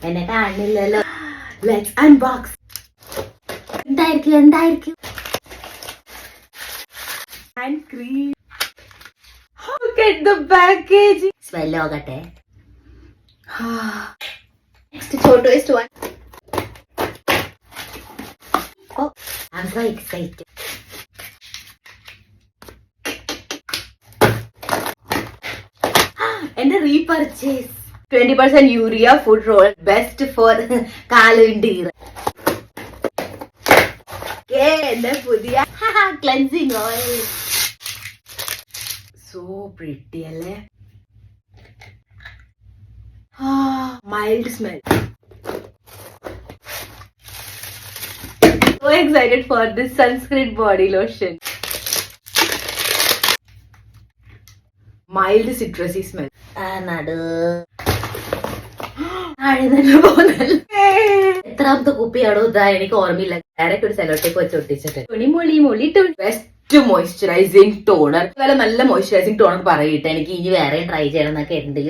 എന്നെ കാണില്ലല്ലോ. Let's unbox. എന്തായിരിക്കും hand cream. Look at the packaging. Smell നോക്കട്ടെ. Next photo one. Oh, I'm so excited. And the repurchase 20% urea food roll, best for കാലുണ്ട്. എന്റെ പുതിയ cleansing oil. So pretty അല്ലേ? Mild smell. So excited for this sunscreen body lotion. Mild citrusy smell. എത്രാമത്തെ കുപ്പിയാണോ ഇതാ എനിക്ക് ഓർമ്മയില്ല. Direct ഒരു സെലോട്ടേക്ക് വെച്ച് ഒട്ടിച്ചിട്ട് best moisturising toner. നല്ല മോയ്സ്ചറൈസിങ് ടോണർ പറയട്ടെ. എനിക്ക് ഇനി വേറെ ട്രൈ ചെയ്യണം എന്നൊക്കെ ഉണ്ട്.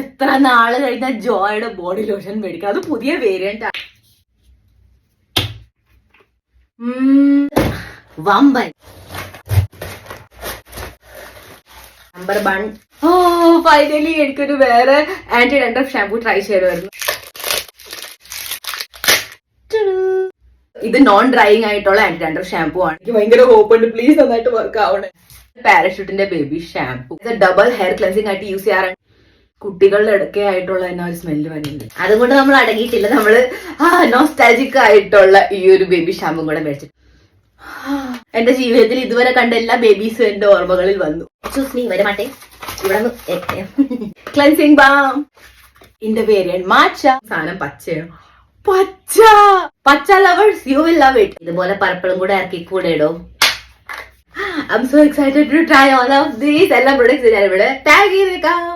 എത്ര നാള് കഴിഞ്ഞാൽ ജോയുടെ ബോഡി ലോഷൻ മേടിക്കാം. അത് പുതിയ വേരിയന്റ്. വമ്പൻ നമ്പർ 1. ഫൈനലി എനിക്കൊരു വേറെ ആന്റി ഡാൻഡ്രഫ് ഷാമ്പൂ ട്രൈ ചെയ്യണമായിരുന്നു. ഇത് നോൺ ഡ്രൈയിങ് ആയിട്ടുള്ള ആന്റി ഡാൻഡ്രഫ് ഷാമ്പൂ ആണ്. എനിക്ക് ഭയങ്കര ഹോപ്പ് ഉണ്ട് പ്ലീസ് നന്നായിട്ട് വർക്ക് ആവണേ. പാരഷൂട്ടിന്റെ ബേബി ഷാമ്പൂ. ഇത് ഡബിൾ ഹെയർ ക്ലെൻസിങ് ആയിട്ട് യൂസ് ചെയ്യാറാണ്. കുട്ടികളുടെ ഇടയ്ക്ക് ആയിട്ടുള്ള തന്നെ ഒരു സ്മെല്ല് വരുന്നുണ്ട്. അതുകൊണ്ട് നമ്മൾ അടങ്ങിയിട്ടില്ല. നമ്മള് നോസ്റ്റാൾജിക് ആയിട്ടുള്ള ഈ ഒരു ബേബി ഷാമ്പൂ കൂടെ മേടിച്ചിട്ട് എന്റെ ജീവിതത്തിൽ ഇതുവരെ കണ്ട എല്ലാ ബേബീസും എന്റെ ഓർമ്മകളിൽ വന്നു. ചൂസ് മീ വരമാട്ടെ. ഇവിടെ ക്ലെൻസിങ് ബാം ഇന്റെ വേരിയന്റ് മാച്ച. സാധനം പച്ചയാണ്. പച്ച lovers you will love it. ഇതുപോലെ പർപ്പിളും കൂടെ ഇറക്കി കൂടെ ഇടും. I'm so excited to try all of these. എല്ലാ പ്രൊഡക്ട്സ് ഞാൻ ഇവിടെ ടാഗ് ചെയ്തേക്കാം.